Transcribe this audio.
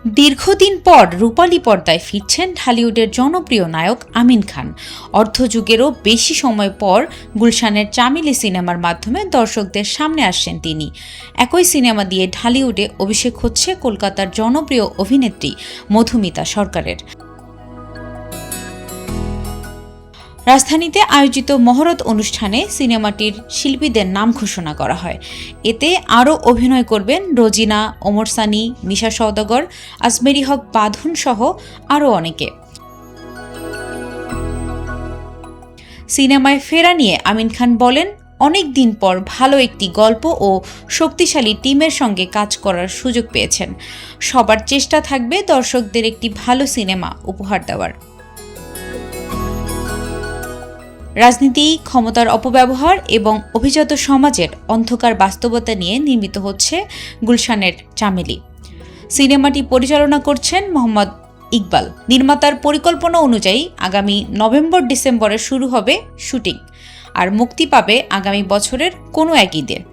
দীর্ঘদিন পর রূপালী পর্দায় ফিরছেন ঢালিউডের জনপ্রিয় নায়ক আমিন খান। অর্ধযুগেরও বেশি সময় পর গুলশানের চামেলি সিনেমার মাধ্যমে দর্শকদের সামনে আসছেন তিনি। একই সিনেমা দিয়ে ঢালিউডে অভিষেক হচ্ছে কলকাতার জনপ্রিয় অভিনেত্রী মধুমিতা সরকারের। রাজধানীতে আয়োজিত মহরত অনুষ্ঠানে সিনেমাটির শিল্পীদের নাম ঘোষণা করা হয়। এতে আরও অভিনয় করবেন রোজিনা, ওমর সানি, মিশা সওদাগর, আজমেরি হক বাঁধন সহ আরও অনেকে। সিনেমায় ফেরা নিয়ে আমিন খান বলেন, অনেক দিন পর ভালো একটি গল্প ও শক্তিশালী টিমের সঙ্গে কাজ করার সুযোগ পেয়েছেন। সবার চেষ্টা থাকবে দর্শকদের একটি ভালো সিনেমা উপহার দেওয়ার। রাজনীতি, ক্ষমতার অপব্যবহার এবং অভিজাত সমাজের অন্ধকার বাস্তবতা নিয়ে নির্মিত হচ্ছে গুলশানের চামেলি। সিনেমাটি পরিচালনা করছেন মোহাম্মদ ইকবাল। নির্মাতার পরিকল্পনা অনুযায়ী আগামী নভেম্বর-ডিসেম্বরে শুরু হবে শুটিং, আর মুক্তি পাবে আগামী বছরের কোনো এক ঈদে।